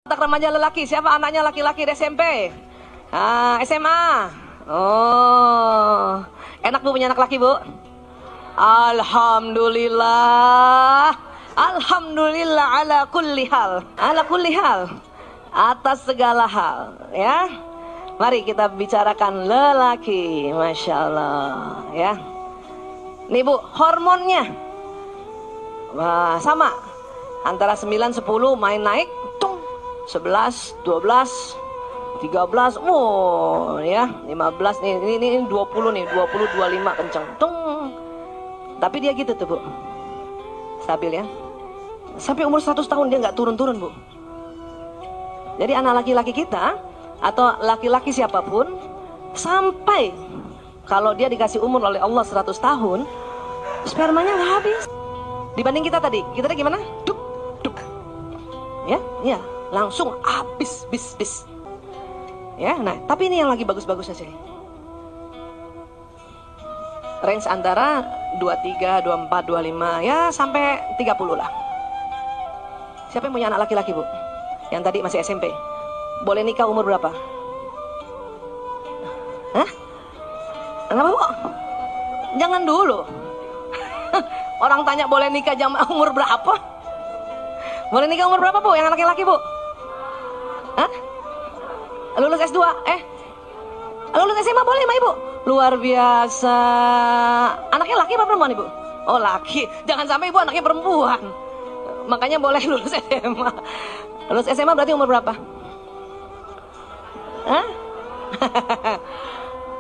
Tak remaja lelaki, siapa anaknya laki-laki di SMP? SMA. Oh, enak Bu punya anak laki Bu? Alhamdulillah. Alhamdulillah ala kulli hal. Ala kulli hal. Atas segala hal, ya. Mari kita bicarakan lelaki, Masya Allah, ya. Nih Bu, hormonnya wah, sama. Antara 9, 10 main naik, tung, 11, 12, 13, oh ya, 15 nih, ini 20 nih, 20, 25 kenceng, tung. Tapi dia gitu tuh Bu, stabil ya. Sampai umur 100 tahun dia nggak turun-turun Bu. Jadi anak laki-laki kita atau laki-laki siapapun, sampai kalau dia dikasih umur oleh Allah 100 tahun, spermanya nggak habis. Dibanding kita tadi gimana? Duk, duk. Ya, langsung habis, bis. Ya, nah, tapi ini yang lagi bagus-bagusnya sih. Range antara 23, 24, 25, ya sampai 30 lah. Siapa yang punya anak laki-laki Bu? Yang tadi masih SMP. Boleh nikah umur berapa? Hah? Kenapa Bu? Jangan dulu. Orang tanya boleh nikah jam umur berapa? Boleh nikah umur berapa Bu? Yang laki-laki Bu? Hah? Lulus S2? Lulus SMA boleh sama Ibu? Luar biasa. Anaknya laki apa perempuan Ibu? Oh laki. Jangan sampai Ibu anaknya perempuan. Makanya boleh lulus SMA. Lulus SMA berarti umur berapa? Hah?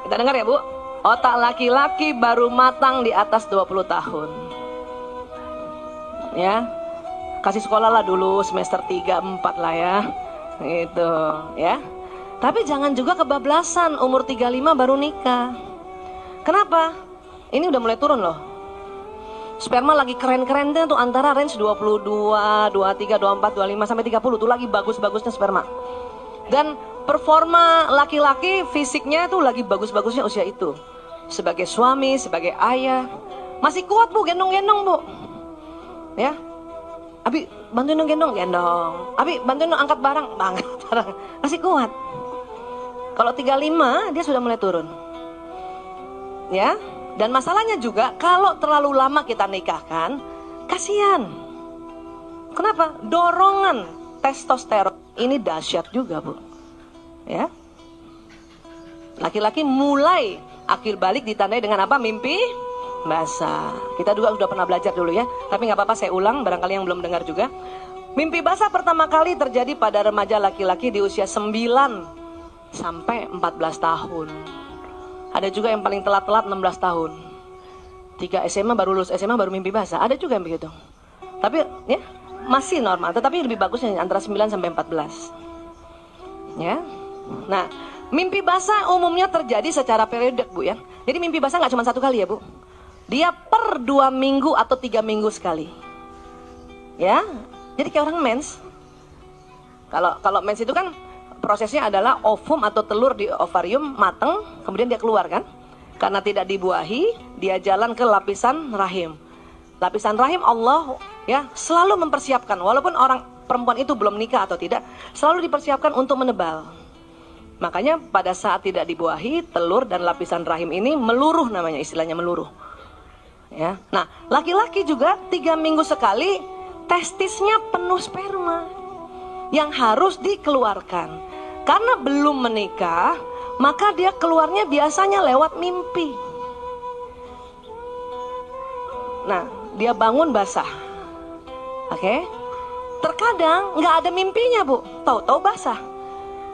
Kita dengar ya Bu. Otak laki-laki baru matang di atas 20 tahun. Ya, kasih sekolah lah dulu semester 3, 4 lah ya. Gitu ya. Tapi jangan juga kebablasan umur 35 baru nikah. Kenapa? Ini udah mulai turun loh. Sperma lagi keren-keren tuh antara range 22, 23, 24, 25 sampai 30 tuh lagi bagus-bagusnya sperma. Dan performa laki-laki fisiknya tuh lagi bagus-bagusnya usia itu. Sebagai suami, sebagai ayah, masih kuat Bu, gendong-gendong Bu. Ya. Abi bantuin dong gendong. Abi bantuin dong angkat barang. Masih kuat. Kalau 35 dia sudah mulai turun. Ya. Dan masalahnya juga kalau terlalu lama kita nikahkan, kasihan. Kenapa? Dorongan testosteron ini dahsyat juga Bu. Ya. Laki-laki mulai akil balik ditandai dengan apa? Mimpi basah. Kita juga sudah pernah belajar dulu ya. Tapi nggak apa-apa saya ulang, barangkali yang belum dengar juga. Mimpi basah pertama kali terjadi pada remaja laki-laki di usia 9 sampai 14 tahun. Ada juga yang paling telat-telat 16 tahun. 3 SMA baru lulus SMA baru mimpi basah. Ada juga yang begitu. Tapi ya masih normal. Tetapi lebih bagusnya antara 9 sampai 14. Ya. Nah, mimpi basah umumnya terjadi secara periodik Bu ya. Jadi mimpi basah nggak cuma satu kali ya Bu. Dia per 2 minggu atau 3 minggu sekali. Ya. Jadi kayak orang mens. Kalau mens itu kan prosesnya adalah ovum atau telur di ovarium mateng, kemudian dia keluar kan. Karena tidak dibuahi, dia jalan ke lapisan rahim. Lapisan rahim Allah ya selalu mempersiapkan, walaupun orang perempuan itu belum nikah atau tidak, selalu dipersiapkan untuk menebal. Makanya pada saat tidak dibuahi, telur dan lapisan rahim ini meluruh, namanya istilahnya meluruh. Ya. Nah, laki-laki juga 3 minggu sekali testisnya penuh sperma yang harus dikeluarkan. Karena belum menikah, maka dia keluarnya biasanya lewat mimpi. Nah, dia bangun basah. Oke? Terkadang nggak ada mimpinya Bu, tahu-tahu basah.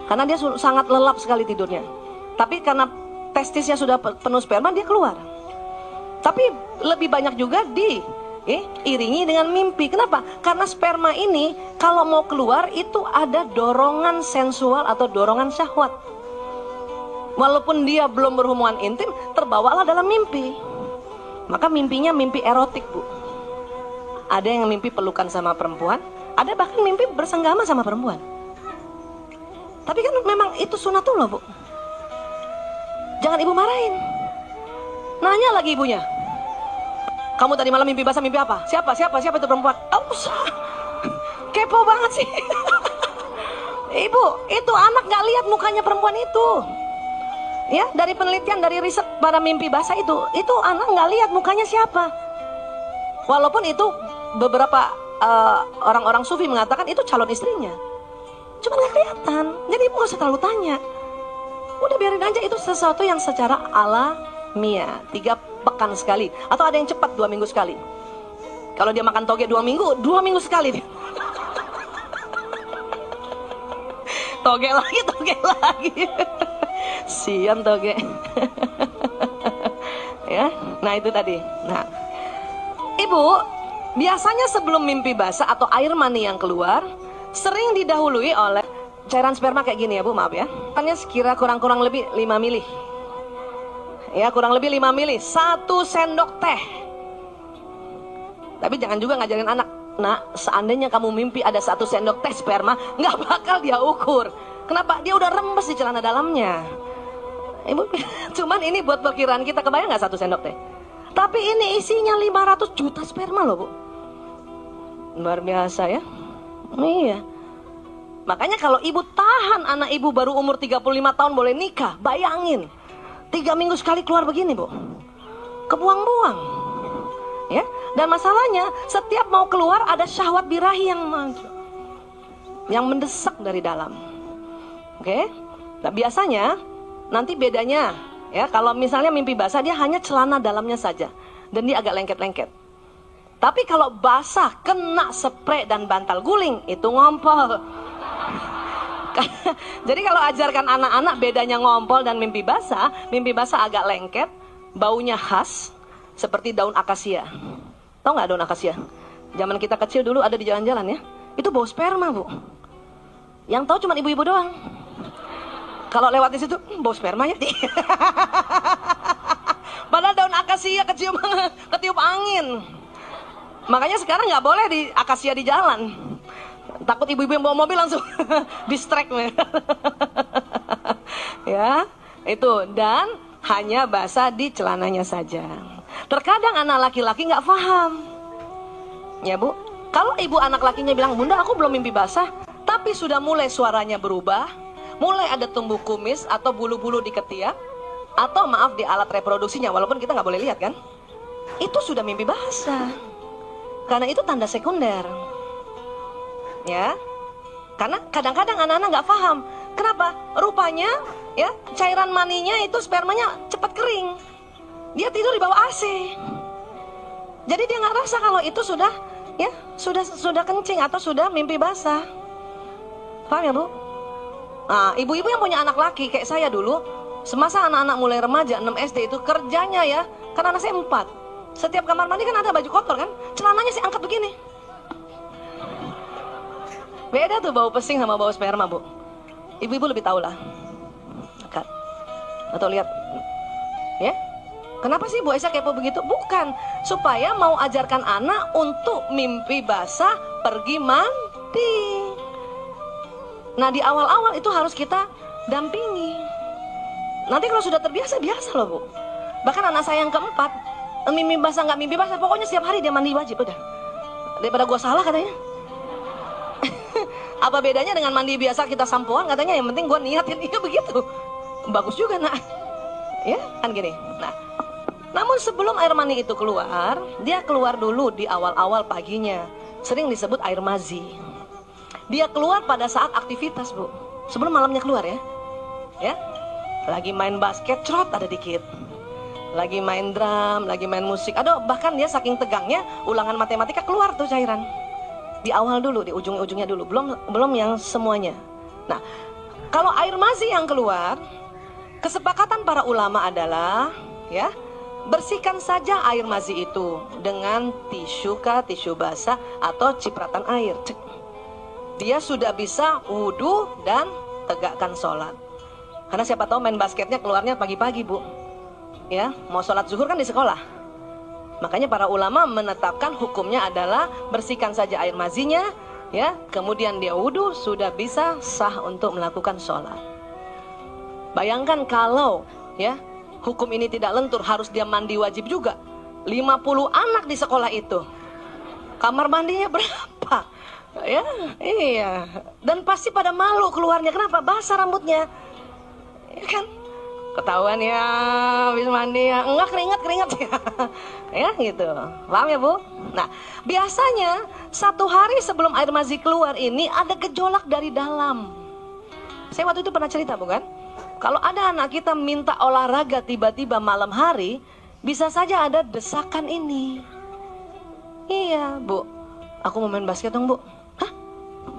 Karena dia sangat lelap sekali tidurnya. Tapi karena testisnya sudah penuh sperma, dia keluar. Tapi lebih banyak juga iringi dengan mimpi. Kenapa? Karena sperma ini kalau mau keluar itu ada dorongan sensual atau dorongan syahwat. Walaupun dia belum berhubungan intim, terbawalah dalam mimpi. Maka mimpinya mimpi erotik Bu. Ada yang mimpi pelukan sama perempuan, ada bahkan mimpi bersenggama sama perempuan. Tapi kan memang itu sunatullah Bu. Jangan Ibu marahin. Nanya lagi ibunya. Kamu tadi malam mimpi basah, mimpi apa? Siapa itu perempuan? Oh, kepo banget sih. Ibu, itu anak nggak lihat mukanya perempuan itu. Ya, dari penelitian, dari riset pada mimpi basah itu anak nggak lihat mukanya siapa. Walaupun itu beberapa orang-orang sufi mengatakan itu calon istrinya, cuma nggak kelihatan. Jadi ibu nggak usah terlalu tanya. Udah biarin aja, itu sesuatu yang secara alamiah. 3 pekan sekali, atau ada yang cepat 2 minggu sekali. Kalau dia makan toge 2 minggu, 2 minggu sekali dia. Toge lagi. Sian toge. Ya, nah itu tadi. Nah, ibu, biasanya sebelum mimpi basah atau air mani yang keluar, sering didahului oleh cairan sperma kayak gini ya Bu, maaf ya. Hanya sekira kurang lebih 5 mili. Ya, kurang lebih 5 mili, 1 sendok teh. Tapi jangan juga ngajarin anak, nak, seandainya kamu mimpi ada 1 sendok teh sperma, nggak bakal dia ukur. Kenapa? Dia udah rembes di celana dalamnya. Ibu, cuman ini buat perkiraan kita, kebayang nggak 1 sendok teh? Tapi ini isinya 500 juta sperma loh Bu. Luar biasa ya. Iya. Makanya kalau ibu tahan anak ibu baru umur 35 tahun boleh nikah, bayangin 3 minggu sekali keluar begini Bu, kebuang-buang ya. Dan masalahnya setiap mau keluar ada syahwat birahi yang mendesak dari dalam. Oke. Nah biasanya nanti bedanya ya, kalau misalnya mimpi basah dia hanya celana dalamnya saja dan dia agak lengket-lengket. Tapi kalau basah kena spray dan bantal guling itu ngompol. Jadi kalau ajarkan anak-anak bedanya ngompol dan mimpi basah agak lengket, baunya khas seperti daun akasia. Tahu nggak daun akasia? Zaman kita kecil dulu ada di jalan-jalan ya. Itu bau sperma Bu. Yang tahu cuma ibu-ibu doang. Kalau lewat di situ, bau sperma ya. Padahal daun akasia ketiup angin. Makanya sekarang nggak boleh di akasia di jalan. Takut ibu-ibu yang bawa mobil langsung distract. Ya, itu. Dan hanya basah di celananya saja. Terkadang anak laki-laki nggak paham. Ya Bu, kalau ibu anak lakinya bilang, Bunda aku belum mimpi basah, tapi sudah mulai suaranya berubah, mulai ada tumbuh kumis atau bulu-bulu di ketiak, atau maaf di alat reproduksinya, walaupun kita nggak boleh lihat kan, itu sudah mimpi basah. Karena itu tanda sekunder. Ya, karena kadang-kadang anak-anak nggak paham. Kenapa? Rupanya ya cairan maninya itu spermanya cepat kering. Dia tidur di bawah AC. Jadi dia nggak rasa kalau itu sudah ya sudah kencing atau sudah mimpi basah. Paham ya Bu? Nah, ibu-ibu yang punya anak laki kayak saya dulu, semasa anak-anak mulai remaja 6 SD itu kerjanya ya, karena anak saya 4. Setiap kamar mandi kan ada baju kotor kan, celananya sih angkat begini. Beda tuh bau pesing sama bau sperma Bu. Ibu-ibu lebih tahu lah. Angkat. Atau lihat. Ya? Kenapa sih Bu Aisyah kepo begitu? Bukan. Supaya mau ajarkan anak untuk mimpi basah pergi mandi. Nah di awal-awal itu harus kita dampingi. Nanti kalau sudah terbiasa, biasa loh Bu. Bahkan anak saya yang keempat, mimpi basah nggak mimpi basah, pokoknya setiap hari dia mandi wajib udah. Daripada gua salah katanya. Apa bedanya dengan mandi biasa kita sampoan, katanya yang penting gua niatin, iya begitu. Bagus juga nak. Ya kan gini. Nah, namun sebelum air mani itu keluar, dia keluar dulu di awal-awal paginya. Sering disebut air mazi. Dia keluar pada saat aktivitas Bu. Sebelum malamnya keluar ya. Ya. Lagi main basket, cerot ada dikit. Lagi main drum, lagi main musik. Aduh, bahkan dia saking tegangnya, ulangan matematika keluar tuh cairan. Di awal dulu, di ujung-ujungnya dulu, belum yang semuanya. Nah, kalau air mazi yang keluar, kesepakatan para ulama adalah ya, bersihkan saja air mazi itu dengan tisu basah atau cipratan air. Cek. Dia sudah bisa wudhu dan tegakkan sholat. Karena siapa tahu main basketnya keluarnya pagi-pagi Bu. Ya, mau sholat zuhur kan di sekolah. Makanya para ulama menetapkan hukumnya adalah bersihkan saja air mazinya, ya, kemudian dia wudhu sudah bisa sah untuk melakukan sholat. Bayangkan kalau ya hukum ini tidak lentur, harus dia mandi wajib juga. 50 anak di sekolah itu, kamar mandinya berapa? Ya, iya. Dan pasti pada malu keluarnya. Kenapa? Basah rambutnya. Ya kan? Ketahuan ya, habis mandi ya. Enggak, keringat ya. Ya gitu. Paham ya Bu? Nah, biasanya 1 hari sebelum air mazi keluar ini ada gejolak dari dalam. Saya waktu itu pernah cerita bukan? Kalau ada anak kita minta olahraga tiba-tiba malam hari, bisa saja ada desakan ini. Iya Bu, aku mau main basket dong Bu. Hah?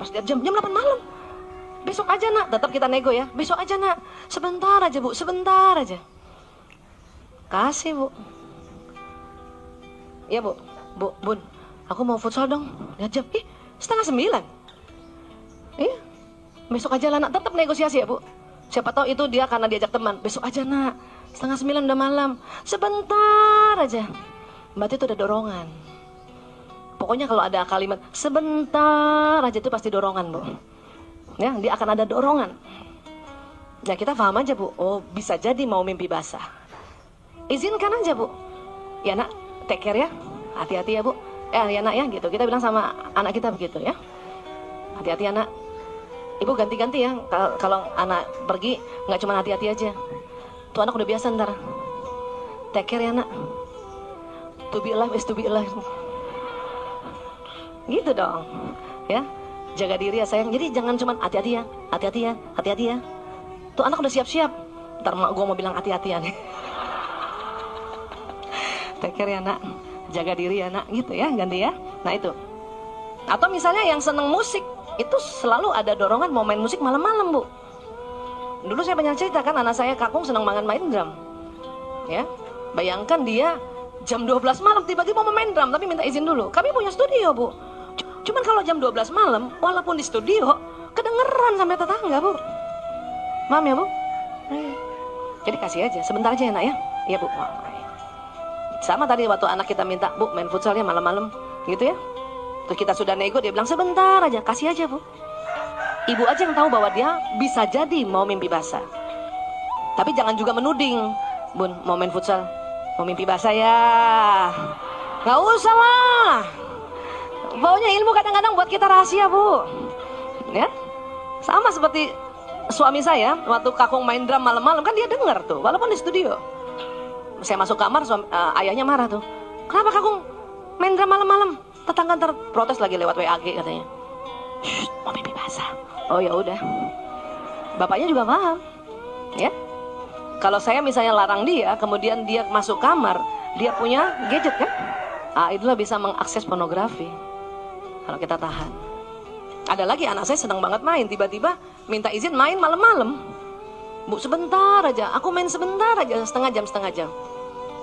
Pas lihat jam 8 malam. Besok aja nak, tetap kita nego ya. Besok aja nak, sebentar aja Bu, sebentar aja. Kasih Bu. Iya Bu, Bun, aku mau futsal dong. Lihat jam, 8:30. Iya, besok aja lah nak, tetap negosiasi ya Bu. Siapa tahu itu dia karena diajak teman. Besok aja nak, 8:30 udah malam. Sebentar aja. Berarti itu ada dorongan. Pokoknya kalau ada kalimat sebentar aja itu pasti dorongan Bu. Ya, dia akan ada dorongan. Ya kita paham aja Bu. Oh bisa jadi mau mimpi basah. Izinkan aja Bu. Ya nak, take care ya. Hati-hati ya Bu. Ya nak ya gitu. Kita bilang sama anak kita begitu ya. Hati-hati anak. Ibu ganti-ganti ya. Kalau anak pergi nggak cuma hati-hati aja. Tuh anak udah biasa ntar. Take care ya nak. To be alive is to be alive. Gitu dong. Ya. Jaga diri ya sayang. Jadi jangan cuma hati-hati ya, hati-hati ya, hati-hati ya. Tuh anak udah siap-siap. Ntar mak gue mau bilang hati-hatian. Take care ya nak, jaga diri ya nak, gitu ya, ganti ya. Nah itu. Atau misalnya yang seneng musik, itu selalu ada dorongan mau main musik malam-malam Bu. Dulu saya banyak cerita kan, anak saya Kakung seneng banget main drum. Ya, bayangkan dia jam 12 malam tiba-tiba mau main drum, tapi minta izin dulu. Kami punya studio Bu. Cuman kalau jam 12 malam, walaupun di studio, kedengeran sampai tetangga Bu. Paham ya Bu? Jadi kasih aja, sebentar aja ya nak ya. Iya Bu. Sama tadi waktu anak kita minta, Bu main futsal ya malam-malam, gitu ya. Terus kita sudah nego, dia bilang sebentar aja, kasih aja Bu. Ibu aja yang tahu bahwa dia bisa jadi mau mimpi basah. Tapi jangan juga menuding, Bun mau main futsal, mau mimpi basah ya. Gak usah lah. Pokoknya ilmu kadang-kadang buat kita rahasia Bu. Ya, sama seperti suami saya waktu Kakung main drum malam-malam kan dia dengar tuh, walaupun di studio. Saya masuk kamar, ayahnya marah tuh. Kenapa Kakung main drum malam-malam? Tetangga ntar protes lagi lewat WAG katanya. Shh, mau mimpi basah. Oh ya udah. Bapaknya juga paham. Ya. Kalau saya misalnya larang dia, kemudian dia masuk kamar, dia punya gadget kan? Itulah bisa mengakses pornografi. Kalau kita tahan. Ada lagi anak saya senang banget main, tiba-tiba minta izin main malam-malam. Bu sebentar aja, aku main sebentar aja, setengah jam.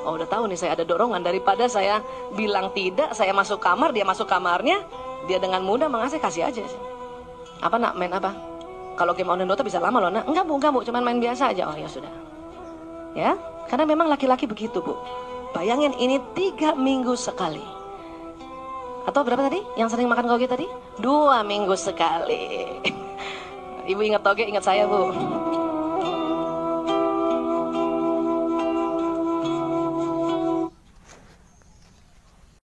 Oh udah tahu nih saya ada dorongan, daripada saya bilang tidak, saya masuk kamar, dia masuk kamarnya, dia dengan mudah mengasih, kasih aja. Apa nak, main apa? Kalau game online Dota bisa lama loh nak. Enggak Bu, cuman main biasa aja. Oh ya sudah. Ya, karena memang laki-laki begitu Bu. Bayangin ini 3 minggu sekali. Atau berapa tadi? Yang sering makan toge tadi? 2 minggu sekali. Ibu ingat toge, ingat saya Bu.